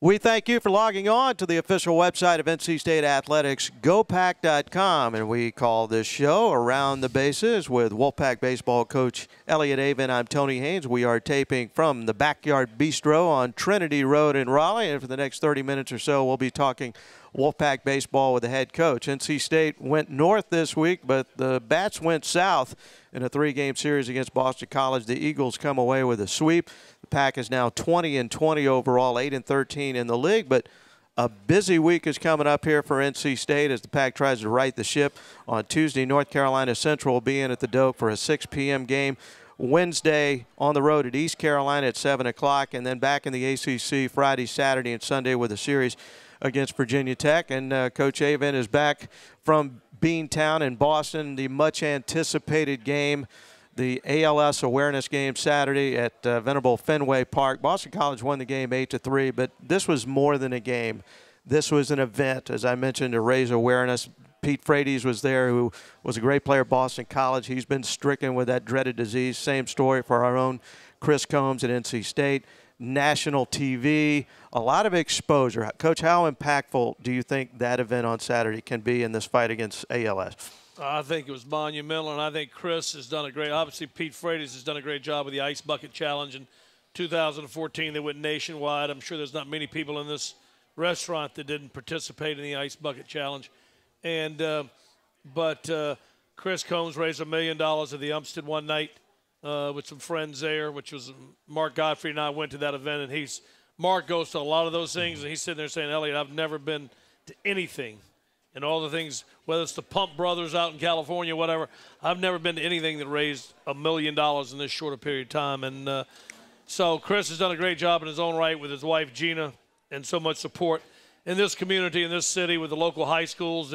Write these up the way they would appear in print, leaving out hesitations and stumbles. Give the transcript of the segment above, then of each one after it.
We thank you for logging on to the official website of NC State Athletics, gopack.com, and we call this show Around the Bases with Wolfpack baseball coach Elliot Avent. I'm Tony Haynes. We are taping from the Backyard Bistro on Trinity Road in Raleigh, and for the next 30 minutes or so, we'll be talking Wolfpack baseball with the head coach. NC State went north this week, but the Bats went south in a 3-game series against Boston College. The Eagles come away with a sweep. The Pack is now 20-20 overall, 8-13 in the league, but a busy week is coming up here for NC State as the Pack tries to right the ship. On Tuesday, North Carolina Central will be in at the Doak for a 6 p.m. game. Wednesday on the road at East Carolina at 7 o'clock, and then back in the ACC Friday, Saturday, and Sunday with a series against Virginia Tech. And Coach Avent is back from Beantown in Boston, the much-anticipated game, the ALS awareness game Saturday at Venerable Fenway Park. Boston College won the game 8-3, but this was more than a game. This was an event, as I mentioned, to raise awareness. Pete Frates was there, who was a great player at Boston College. He's been stricken with that dreaded disease. Same story for our own Chris Combs at NC State. National TV, a lot of exposure. Coach, how impactful do you think that event on Saturday can be in this fight against ALS? I think it was monumental, and I think Chris has done a great – obviously, Pete Frates has done a great job with the Ice Bucket Challenge. In 2014, they went nationwide. I'm sure there's not many people in this restaurant that didn't participate in the Ice Bucket Challenge. And but Chris Combs raised $1 million at the Umstead one night with some friends there, which was Mark Godfrey and I went to that event, and Mark goes to a lot of those things, and he's sitting there saying, Elliot, I've never been to anything. And all the things, whether it's the Pump Brothers out in California, whatever, I've never been to anything that raised $1 million in this short a period of time. And so Chris has done a great job in his own right with his wife, Gina, and so much support in this community, in this city, with the local high schools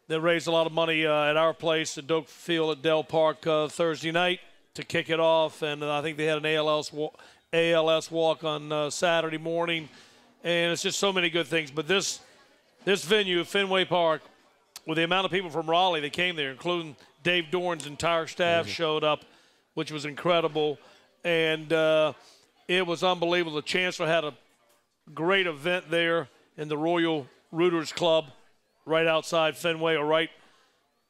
that raised a lot of money at our place at Doak Field at Dell Park Thursday night to kick it off. And I think they had an ALS walk on Saturday morning. And it's just so many good things. But this venue, Fenway Park, with the amount of people from Raleigh that came there, including Dave Dorn's entire staff showed up, which was incredible. And it was unbelievable. The Chancellor had a great event there in the Royal Rooters Club right outside Fenway, or right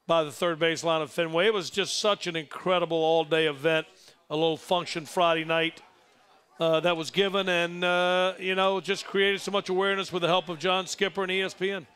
by the third baseline of Fenway. It was just such an incredible all-day event, a little function Friday night that was given, and, just created so much awareness with the help of John Skipper and ESPN.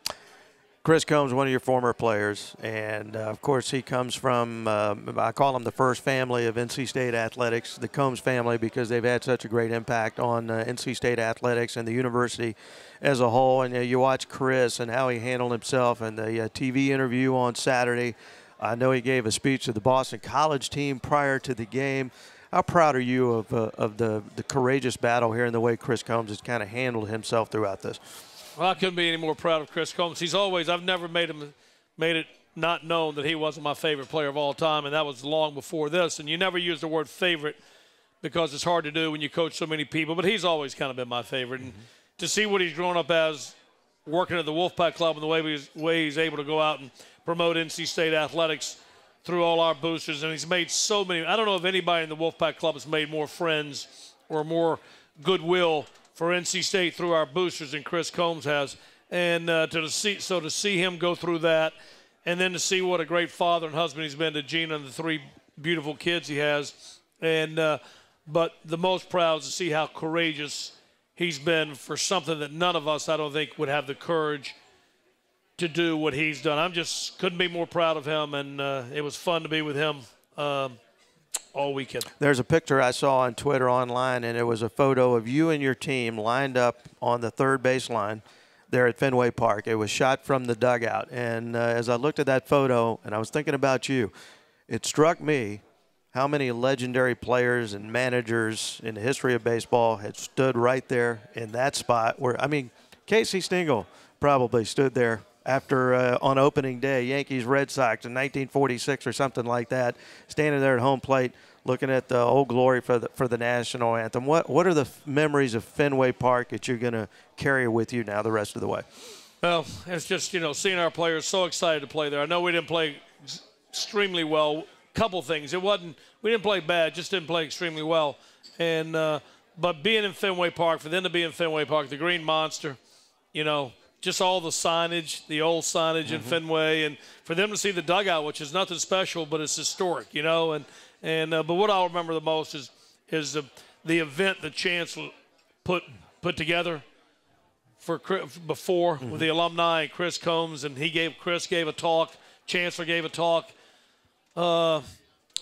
Chris Combs, one of your former players, and, of course, he comes from, I call him the first family of NC State athletics, the Combs family, because they've had such a great impact on NC State athletics and the university as a whole. And you watch Chris and how he handled himself in the TV interview on Saturday. I know he gave a speech to the Boston College team prior to the game. How proud are you of the courageous battle here and the way Chris Combs has kind of handled himself throughout this? Well, I couldn't be any more proud of Chris Combs. I've never made it not known that he wasn't my favorite player of all time, and that was long before this. And you never use the word favorite because it's hard to do when you coach so many people, but he's always kind of been my favorite. And to see what he's grown up as, working at the Wolfpack Club, and the way he's able to go out and promote NC State athletics through all our boosters, and he's made so many. I don't know if anybody in the Wolfpack Club has made more friends or more goodwill for NC State through our boosters than Chris Combs has. And to see him go through that, and then to see what a great father and husband he's been to Gina and the 3 beautiful kids he has. And but the most proud is to see how courageous he's been for something that none of us, I don't think, would have the courage to do what he's done. I'm just couldn't be more proud of him, and it was fun to be with him all weekend. There's a picture I saw on Twitter online, and it was a photo of you and your team lined up on the third baseline there at Fenway Park. It was shot from the dugout, and as I looked at that photo and I was thinking about you, it struck me how many legendary players and managers in the history of baseball had stood right there in that spot where, I mean, Casey Stengel probably stood there after on opening day, Yankees, Red Sox in 1946 or something like that, standing there at home plate looking at the Old Glory for the national anthem. What are the memories of Fenway Park that you're going to carry with you now the rest of the way? Well, it's just, seeing our players so excited to play there. I know we didn't play extremely well. Couple things. We didn't play bad, just didn't play extremely well. And But being in Fenway Park, for them to be in Fenway Park, the Green Monster, you know, just all the signage, the old signage in Fenway, and for them to see the dugout, which is nothing special, but it's historic, you know. But what I'll remember the most is the event the Chancellor put together before with the alumni and Chris Combs, and Chris gave a talk, Chancellor gave a talk.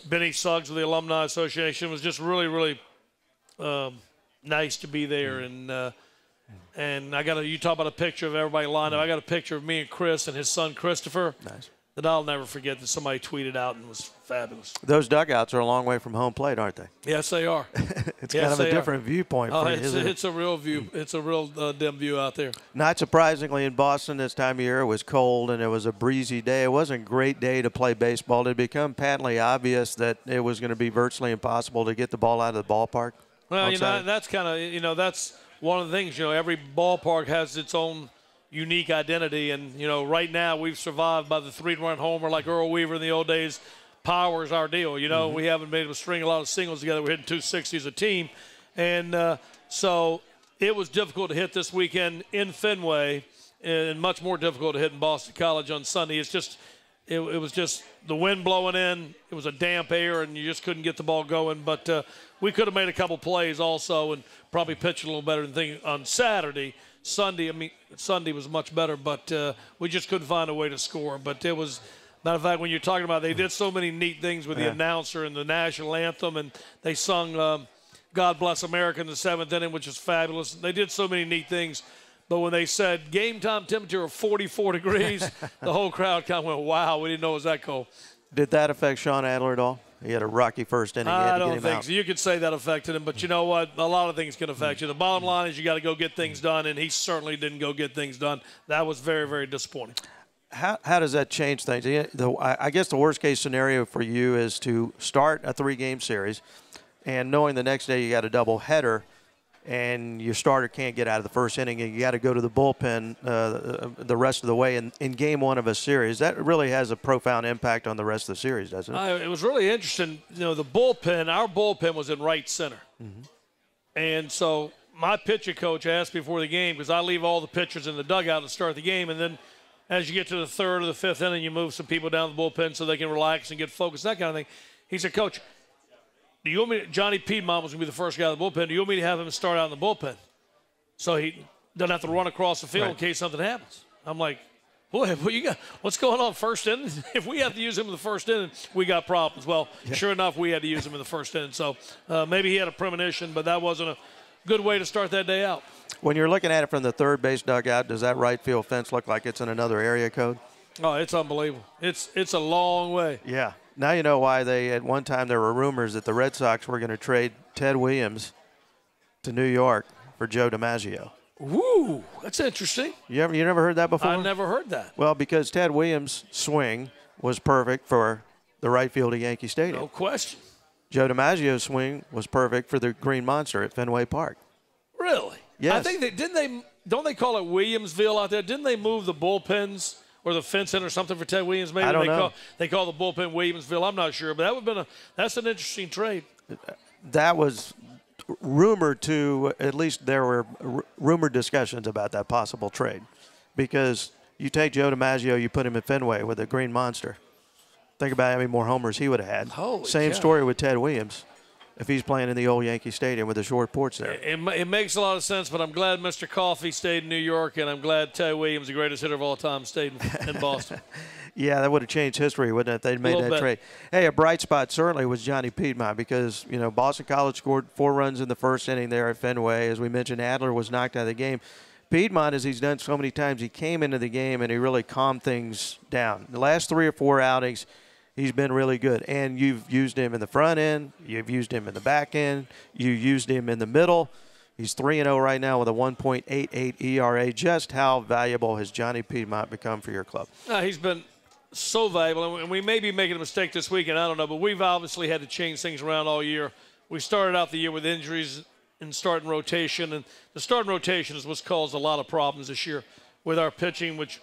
Benny Suggs of the Alumni Association. It was just really, really nice to be there, and you talk about a picture of everybody lined up. I got a picture of me and Chris and his son Christopher. Nice. That I'll never forget that somebody tweeted out and was fabulous. Those dugouts are a long way from home plate, aren't they? Yes, they are. It's kind of a different viewpoint. Oh, it's a real view. It's a real dim view out there. Not surprisingly, in Boston this time of year, it was cold and it was a breezy day. It wasn't a great day to play baseball. It had become patently obvious that it was going to be virtually impossible to get the ball out of the ballpark. Well, that's kind of, that's one of the things. Every ballpark has its own unique identity, and right now we've survived by the 3-run homer like Earl Weaver in the old days. Power is our deal. We haven't been able to string a lot of singles together. We're hitting 260 as a team, and so it was difficult to hit this weekend in Fenway, and much more difficult to hit in Boston College on Sunday. It was just the wind blowing in. It was a damp air, and you just couldn't get the ball going. But we could have made a couple plays also, and probably pitched a little better than on Saturday. Sunday was much better, but we just couldn't find a way to score. But it was, matter of fact, when you're talking about, they did so many neat things with the announcer and the national anthem, and they sung God Bless America in the 7th inning, which is fabulous. They did so many neat things. But when they said game time temperature of 44 degrees, the whole crowd kind of went, wow, we didn't know it was that cold. Did that affect Sean Adler at all? He had a rocky first inning. I don't think so. You could say that affected him, but you know what? A lot of things can affect you. The bottom line is you got to go get things done, and he certainly didn't go get things done. That was very, very disappointing. How does that change things? I guess the worst-case scenario for you is to start a 3-game series, and knowing the next day you got a doubleheader, and your starter can't get out of the first inning, and you got to go to the bullpen the rest of the way in game 1 of a series. That really has a profound impact on the rest of the series, doesn't it? It was really interesting. The bullpen, our bullpen was in right center. And so my pitcher coach asked before the game, because I leave all the pitchers in the dugout to start the game, and then as you get to the 3rd or the 5th inning, you move some people down the bullpen so they can relax and get focused, that kind of thing. He said, Coach, do you want me? Johnny Piedmont was going to be the first guy in the bullpen. Do you want me to have him start out in the bullpen so he doesn't have to run across the field in case something happens? I'm like, boy, what's going on first inning? If we have to use him in the first inning, we got problems. Well, sure enough, we had to use him in the first inning. So maybe he had a premonition, but that wasn't a good way to start that day out. When you're looking at it from the third base dugout, does that right field fence look like it's in another area code? Oh, it's unbelievable. It's a long way. Yeah. Now you know why at one time there were rumors that the Red Sox were going to trade Ted Williams to New York for Joe DiMaggio. Woo, that's interesting. You never heard that before? I never heard that. Well, because Ted Williams' swing was perfect for the right field at Yankee Stadium. No question. Joe DiMaggio's swing was perfect for the Green Monster at Fenway Park. Really? Yes. I think don't they call it Williamsville out there? Didn't they move the bullpens or the fence in or something for Ted Williams? Maybe I don't know. They call the bullpen Williamsville. I'm not sure, but that would have been that's an interesting trade. That was rumored to, at least there were rumored discussions about that possible trade, because you take Joe DiMaggio, you put him in Fenway with a Green Monster. Think about how many more homers he would have had. Holy Same cow. Story with Ted Williams if he's playing in the old Yankee Stadium with a short porch there. It makes a lot of sense, but I'm glad Mr. Coffey stayed in New York, and I'm glad Ted Williams, the greatest hitter of all time, stayed in Boston. Yeah, that would have changed history, wouldn't it, if they'd made that trade. Hey, a bright spot certainly was Johnny Piedmont, because, Boston College scored 4 runs in the first inning there at Fenway. As we mentioned, Adler was knocked out of the game. Piedmont, as he's done so many times, he came into the game and he really calmed things down. The last 3 or 4 outings, he's been really good. And you've used him in the front end. You've used him in the back end. You used him in the middle. He's 3-0 right now with a 1.88 ERA. Just how valuable has Johnny Piedmont become for your club? He's been so valuable, and we may be making a mistake this weekend, I don't know, but we've obviously had to change things around all year. We started out the year with injuries and starting rotation, and the starting rotation is what's caused a lot of problems this year with our pitching, which,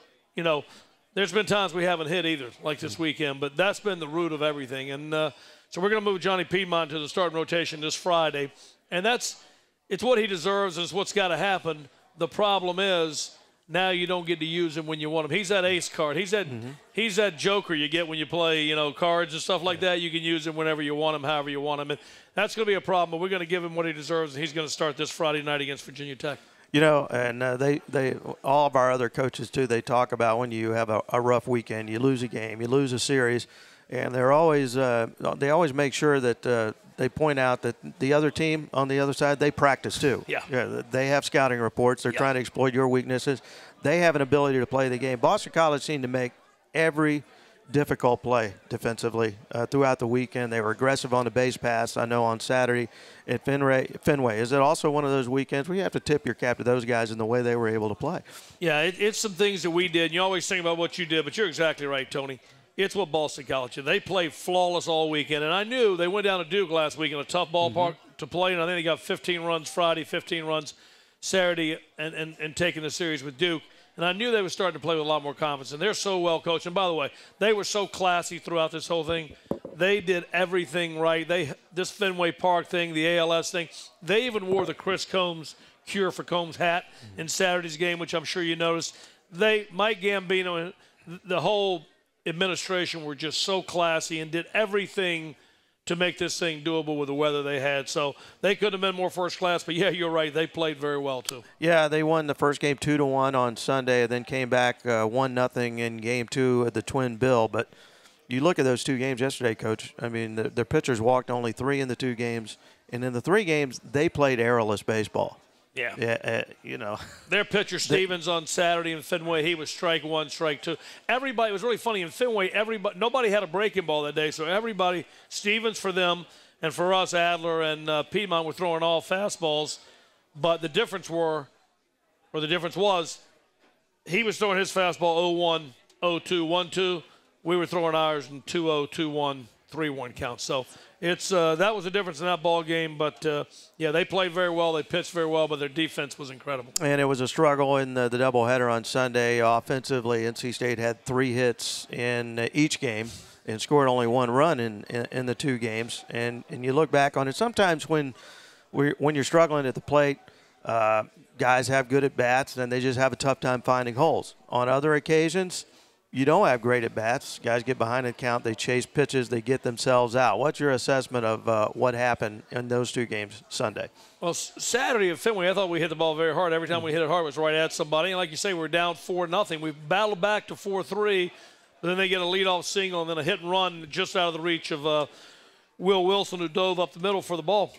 there's been times we haven't hit either, like this weekend, but that's been the root of everything. And so we're going to move Johnny Piedmont to the starting rotation this Friday, and that's it's what he deserves. It's what's got to happen. The problem is now you don't get to use him when you want him. He's that ace card. He's that joker you get when you play, cards and stuff like that. You can use him whenever you want him, however you want him. And that's going to be a problem, but we're going to give him what he deserves, and he's going to start this Friday night against Virginia Tech. And they all of our other coaches too, they talk about when you have a rough weekend, you lose a game, you lose a series, and they always make sure that they point out that the other team on the other side, they practice too. Yeah. They have scouting reports. They're trying to exploit your weaknesses. They have an ability to play the game. Boston College seemed to make every difficult play defensively throughout the weekend. They were aggressive on the base pass, I know, on Saturday at Fenway. Is it also one of those weekends where you have to tip your cap to those guys in the way they were able to play? Yeah, it's some things that we did. You always think about what you did, but you're exactly right, Tony. It's what Boston College did. They played flawless all weekend, and I knew they went down to Duke last week in a tough ballpark to play, and I think they got 15 runs Friday, 15 runs Saturday, and taking the series with Duke. And I knew they were starting to play with a lot more confidence, and they're so well coached. And by the way, they were so classy throughout this whole thing. They did everything right. This Fenway Park thing, the ALS thing, they even wore the Chris Combs Cure for Combs hat in Saturday's game, which I'm sure you noticed. Mike Gambino, the whole administration were just so classy and did everything to make this thing doable with the weather they had. So they couldn't have been more first class, but yeah, you're right. They played very well too. Yeah, they won the first game 2-1 on Sunday, and then came back 1-0 in game 2 at the Twin Bill. But you look at those two games yesterday, Coach. I mean, their pitchers walked only 3 in the 2 games, and in the 3 games, they played errorless baseball. Yeah. Their pitcher, Stevens, on Saturday in Fenway, he was strike 1, strike 2. Everybody, it was really funny. In Fenway, nobody had a breaking ball that day, so everybody, Stevens for them, and for us, Adler and Piedmont were throwing all fastballs. But the difference was, he was throwing his fastball 0-1, 0-2, 1-2. We were throwing ours in 2-0, 2-1, 3-1 counts. So that was the difference in that ball game. But, they played very well. They pitched very well, but their defense was incredible. And it was a struggle in the doubleheader on Sunday. Offensively, NC State had 3 hits in each game and scored only 1 run in the 2 games. And you look back on it, sometimes when you're struggling at the plate, guys have good at-bats, and they just have a tough time finding holes. On other occasions, you don't have great at-bats. Guys get behind the count. They chase pitches. They get themselves out. What's your assessment of what happened in those 2 games Sunday? Well, Saturday at Fenway, I thought we hit the ball very hard. Every time we hit it hard, it was right at somebody. And like you say, we're down 4-0. We battled back to 4-3. But then they get a leadoff single and then a hit and run just out of the reach of Will Wilson, who dove up the middle for the ball.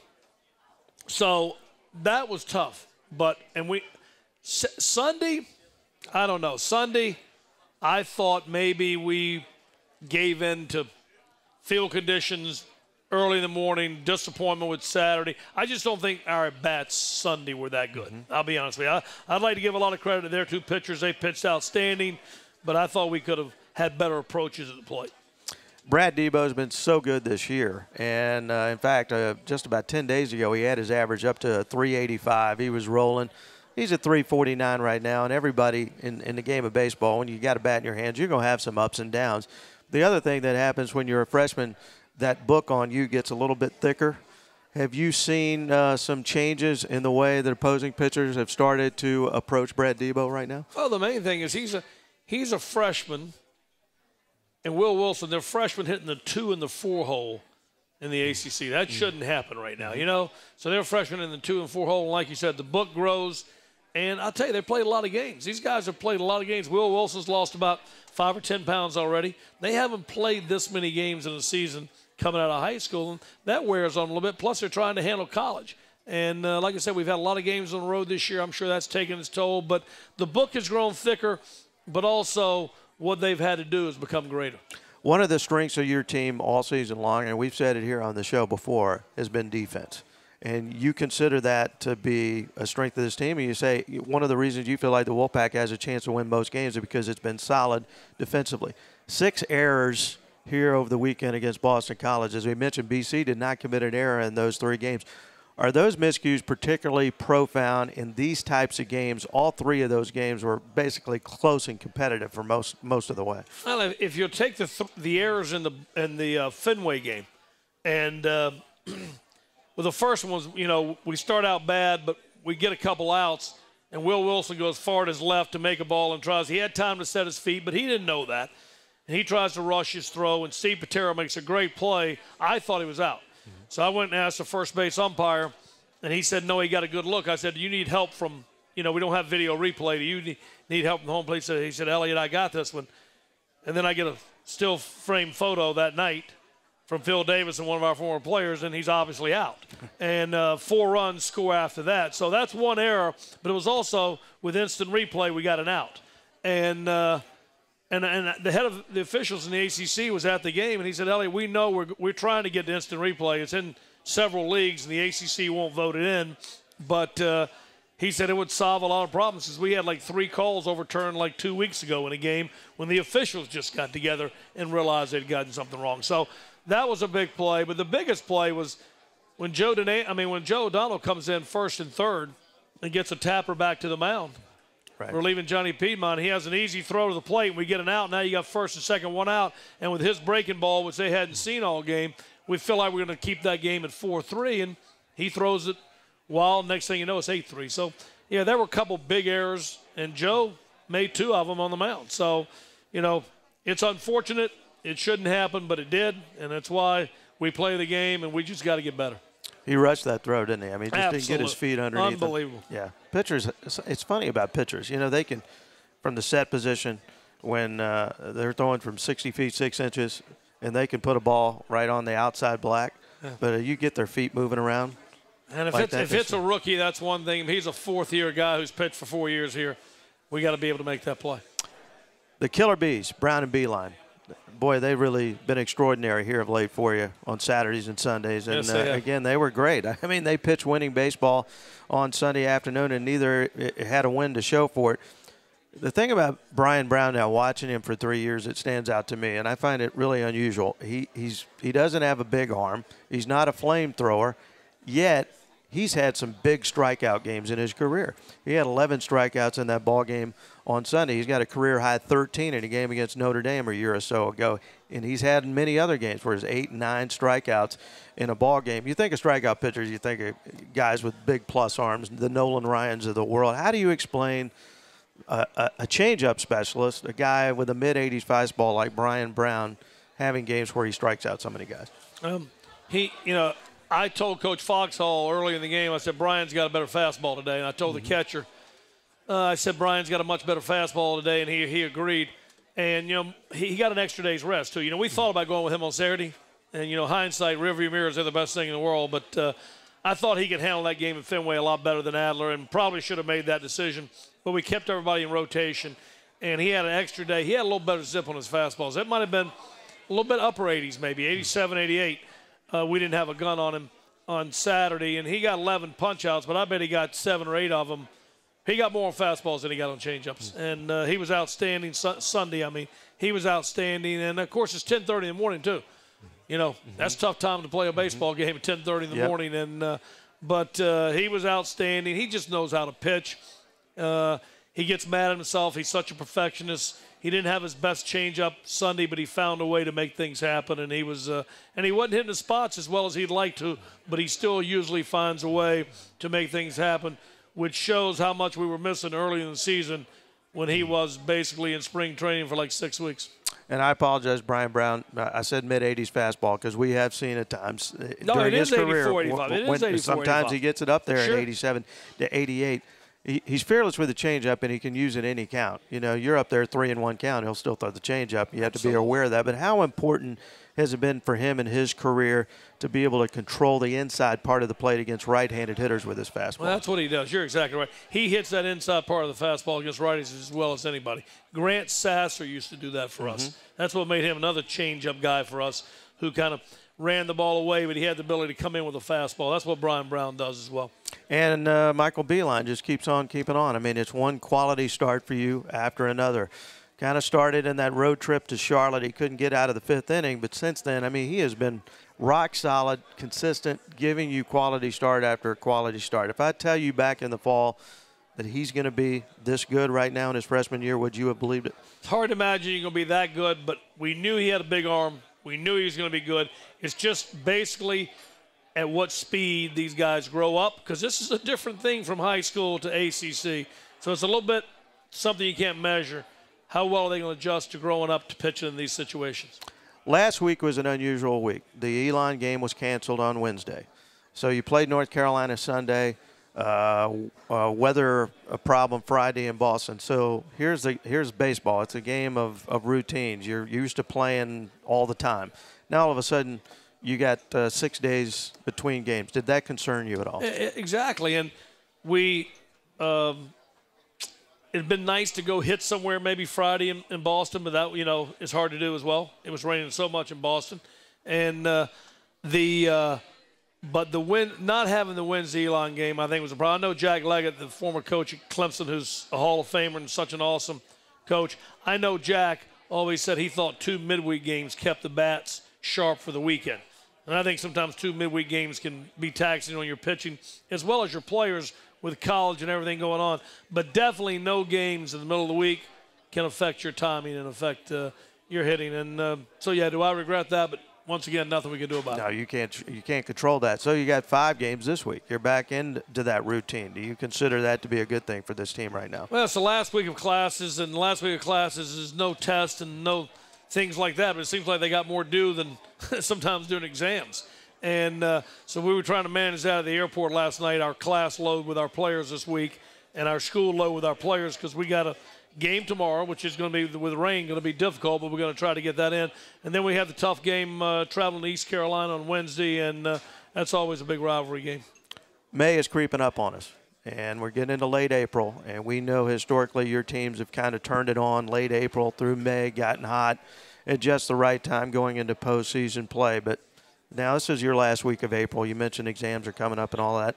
So that was tough. Sunday, I don't know. Sunday, I thought maybe we gave in to field conditions early in the morning, disappointment with Saturday. I just don't think our at-bats Sunday were that good. I'll be honest with you. I'd like to give a lot of credit to their 2 pitchers. They pitched outstanding, but I thought we could have had better approaches at the plate. Brad Debo's been so good this year. And, in fact, just about 10 days ago, he had his average up to 385. He was rolling. He's at 349 right now, and everybody in the game of baseball, when you got a bat in your hands, you're going to have some ups and downs. The other thing that happens when you're a freshman, that book on you gets a little bit thicker. Have you seen some changes in the way that opposing pitchers have started to approach Brad Debo right now? Well, the main thing is he's a freshman, and Will Wilson, they're freshmen hitting the 2 and the 4 hole in the ACC. That shouldn't happen right now, So they're freshmen in the 2 and 4 hole, and like you said, the book grows. And I'll tell you, they played a lot of games. These guys have played a lot of games. Will Wilson's lost about 5 or 10 pounds already. They haven't played this many games in a season coming out of high school, and that wears on them a little bit. Plus, they're trying to handle college. And like I said, we've had a lot of games on the road this year. I'm sure that's taken its toll. But the book has grown thicker, but also what they've had to do has become greater. One of the strengths of your team all season long, and we've said it here on the show before, has been defense. And you consider that to be a strength of this team, and you say one of the reasons you feel like the Wolfpack has a chance to win most games is because it's been solid defensively. 6 errors here over the weekend against Boston College. As we mentioned, BC did not commit an error in those 3 games. Are those miscues particularly profound in these types of games? All 3 of those games were basically close and competitive for most of the way. Well, if you take the errors in the Fenway game, and Well, the first one was, we start out bad, but we get a couple outs, and Will Wilson goes far to his left to make a ball and tries. He had time to set his feet, but he didn't know that. And he tries to rush his throw, and Steve Patero makes a great play. I thought he was out. So I went and asked the first base umpire, and he said, no, he got a good look. I said, do you need help from, we don't have video replay. Do you need help from the home plate? He said, Elliot, I got this one. And then I get a still frame photo that night from Phil Davis and one of our former players, and he's obviously out. And 4 runs score after that. So that's one error, but it was also with instant replay we got an out. And the head of the officials in the ACC was at the game, and he said, Elliot, we know we're trying to get instant replay. It's in several leagues, and the ACC won't vote it in. But he said it would solve a lot of problems because we had like 3 calls overturned like 2 weeks ago in a game when the officials just got together and realized they'd gotten something wrong. So that was a big play. But the biggest play was when Joe O'Donnell comes in first and third and gets a tapper back to the mound. Right. We're leaving Johnny Piedmont. He has an easy throw to the plate, and we get an out. Now you got first and second, 1 out. And with his breaking ball, which they hadn't seen all game, we feel like we're going to keep that game at 4-3, and he throws it wild. Next thing you know, it's 8-3. So, yeah, there were a couple big errors, and Joe made 2 of them on the mound. So, it's unfortunate. It shouldn't happen, but it did, and that's why we play the game, and we just got to get better. He rushed that throw, didn't he? I mean, he just didn't get his feet underneath. Unbelievable. Yeah. Pitchers, it's funny about pitchers. They can, from the set position, when they're throwing from 60 feet, 6 inches, and they can put a ball right on the outside black. Yeah. But you get their feet moving around. And if it's a rookie, that's one thing. If he's a 4th-year guy who's pitched for 4 years here, we got to be able to make that play. The Killer Bees, Brown and Beeline. Boy, they've really been extraordinary here of late for you on Saturdays and Sundays. And, yes, again, they were great. I mean, they pitched winning baseball on Sunday afternoon, and neither had a win to show for it. The thing about Brian Brown now, watching him for 3 years, it stands out to me, and I find it really unusual. He doesn't have a big arm. He's not a flamethrower, yet he's had some big strikeout games in his career. He had 11 strikeouts in that ball game on Sunday. He's got a career-high 13 in a game against Notre Dame a year or so ago, and he's had many other games where there's 8 and 9 strikeouts in a ball game. You think of strikeout pitchers, you think of guys with big plus arms, the Nolan Ryans of the world. How do you explain a changeup specialist, a guy with a mid-80s fastball like Brian Brown, having games where he strikes out so many guys? I told Coach Foxhall early in the game, I said, Brian's got a better fastball today. And I told the catcher, I said, Brian's got a much better fastball today, and he agreed. And, he got an extra day's rest, too. We thought about going with him on Saturday. And, hindsight, rearview mirrors are the best thing in the world. But I thought he could handle that game in Fenway a lot better than Adler and probably should have made that decision. But we kept everybody in rotation, and he had an extra day. He had a little better zip on his fastballs. It might have been a little bit upper 80s, maybe, 87, 88. We didn't have a gun on him on Saturday, and he got 11 punch-outs, but I bet he got 7 or 8 of them. He got more on fastballs than he got on change-ups, and he was outstanding Sunday. I mean, he was outstanding, and, of course, it's 10:30 in the morning, too. That's a tough time to play a baseball game at 10:30 in the morning, and but he was outstanding. He just knows how to pitch. He gets mad at himself. He's such a perfectionist. He didn't have his best changeup Sunday, but he found a way to make things happen. And he was, and he wasn't hitting the spots as well as he'd like to, but he still usually finds a way to make things happen, which shows how much we were missing early in the season when he was basically in spring training for like 6 weeks. And I apologize, Brian Brown. I said mid-80s fastball because we have seen at times during his career. 84, 85. It is 84, sometimes 85. he gets it up there at 87 to 88. He's fearless with the changeup, and he can use it any count. You're up there 3-1 count. He'll still throw the changeup. You have to be aware of that. But how important has it been for him in his career to be able to control the inside part of the plate against right-handed hitters with his fastball? Well, that's what he does. You're exactly right. He hits that inside part of the fastball against righties as well as anybody. Grant Sasser used to do that for us. That's what made him another changeup guy for us who kind of ran the ball away, but he had the ability to come in with a fastball. That's what Brian Brown does as well. And Michael Beeline just keeps on keeping on. I mean, it's one quality start for you after another. Kind of started in that road trip to Charlotte. He couldn't get out of the 5th inning, but since then, I mean, he has been rock solid, consistent, giving you quality start after quality start. If I tell you back in the fall that he's going to be this good right now in his freshman year, would you have believed it? It's hard to imagine he's going to be that good, but we knew he had a big arm. We knew he was going to be good. It's just basically at what speed these guys grow up, because this is a different thing from high school to ACC. So it's a little bit something you can't measure. How well are they going to adjust to growing up to pitching in these situations? Last week was an unusual week. The Elon game was canceled on Wednesday. So you played North Carolina Sunday, weather a problem Friday in Boston. So here's baseball. It's a game of routines. You're used to playing all the time. Now all of a sudden you got 6 days between games. Did that concern you at all? Exactly. And it'd been nice to go hit somewhere maybe Friday in Boston, but that, it's hard to do as well. It was raining so much in Boston. And but not having the Wednesday Elon game, I think, was a problem. I know Jack Leggett, the former coach at Clemson, who's a Hall of Famer and such an awesome coach. I know Jack always said he thought 2 midweek games kept the bats sharp for the weekend. And I think sometimes 2 midweek games can be taxing on your pitching as well as your players with college and everything going on. But definitely no games in the middle of the week can affect your timing and affect your hitting. And so, yeah, do I regret that? But once again, nothing we can do about it. No, you can't control that. So you got 5 games this week. You're back into that routine. Do you consider that to be a good thing for this team right now? Well, it's the last week of classes, and the last week of classes is no test and no things like that. But it seems like they got more due than sometimes doing exams. And so we were trying to manage that at the airport last night, our class load with our players this week and our school load with our players, because we got a game tomorrow, which is going to be, with rain, going to be difficult, but we're going to try to get that in. And then we have the tough game traveling to East Carolina on Wednesday, and that's always a big rivalry game. May is creeping up on us, and we're getting into late April, and we know historically your teams have kind of turned it on late April through May, gotten hot at just the right time going into postseason play. But now this is your last week of April. You mentioned exams are coming up and all that.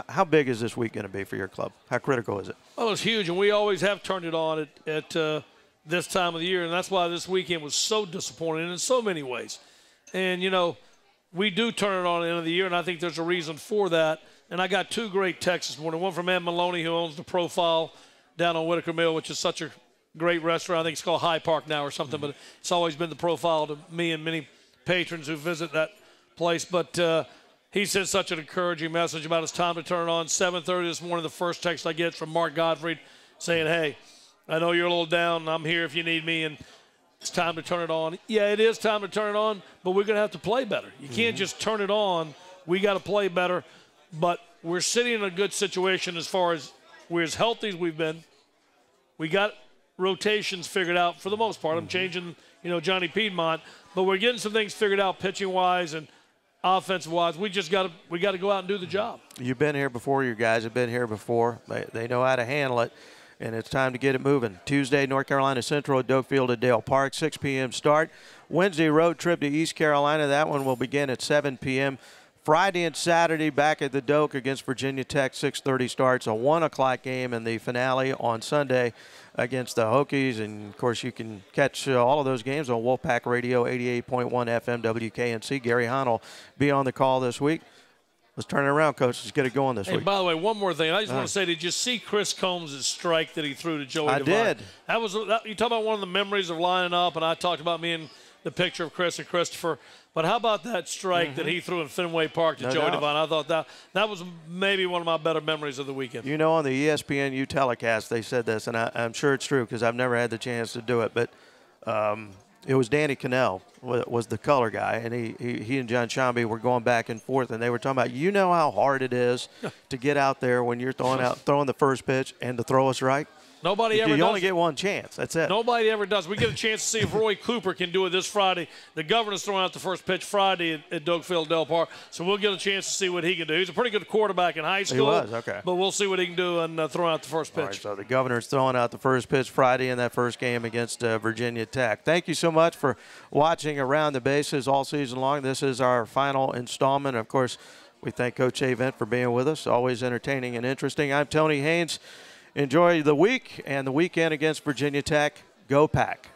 How big is this week going to be for your club? How critical is it? Well, it's huge, and we always have turned it on at this time of the year, and that's why this weekend was so disappointing in so many ways. And, we do turn it on at the end of the year, and I think there's a reason for that. And I got 2 great texts this morning, one from Ed Maloney, who owns the Profile down on Whitaker Mill, which is such a great restaurant. I think it's called High Park now or something, but it's always been the Profile to me and many patrons who visit that place. But he sent such an encouraging message about it's time to turn it on. 7:30 this morning, the first text I get from Mark Gottfried saying, hey, I know you're a little down. I'm here if you need me, and it's time to turn it on. Yeah, it is time to turn it on, but we're going to have to play better. You can't just turn it on. We got to play better. But we're sitting in a good situation as far as we're as healthy as we've been. We got rotations figured out for the most part. I'm changing, Johnny Piedmont, but we're getting some things figured out pitching-wise and offensive-wise. We got to go out and do the job. You've been here before. Your guys have been here before. They know how to handle it, and it's time to get it moving. Tuesday, North Carolina Central at Doak Field at Dale Park, 6 p.m. start. Wednesday, road trip to East Carolina. That one will begin at 7 p.m. Friday and Saturday back at the Doak against Virginia Tech, 6:30 starts. A 1 o'clock game, and the finale on Sunday against the Hokies. And, of course, you can catch all of those games on Wolfpack Radio, 88.1 FM WKNC. Gary Hahn will be on the call this week. Let's turn it around, Coach. Let's get it going this week. By the way, one more thing. I just want to say, did you see Chris Combs' strike that he threw to Joey Devine? I did. You talk about one of the memories of lining up, and I talked about me and the picture of Chris and Christopher. But how about that strike that he threw in Fenway Park to Joey Devine? I thought that was maybe one of my better memories of the weekend. On the ESPNU telecast, they said this, and I'm sure it's true because I've never had the chance to do it. But it was Danny Cannell was the color guy, and he and John Shambi were going back and forth, and they were talking about, how hard it is to get out there when you're throwing the first pitch and to throw us right. Nobody ever does. You only get one chance. That's it. Nobody ever does. We get a chance to see if Roy Cooper can do it this Friday. The Governor's throwing out the first pitch Friday at Doak Field, Del Park, so we'll get a chance to see what he can do. He's a pretty good quarterback in high school. He was, okay. But we'll see what he can do and throwing out the first pitch. All right, so the Governor's throwing out the first pitch Friday in that first game against Virginia Tech. Thank you so much for watching Around the Bases all season long. This is our final installment. Of course, we thank Coach Avent for being with us. Always entertaining and interesting. I'm Tony Haynes. Enjoy the week and the weekend against Virginia Tech. Go Pack.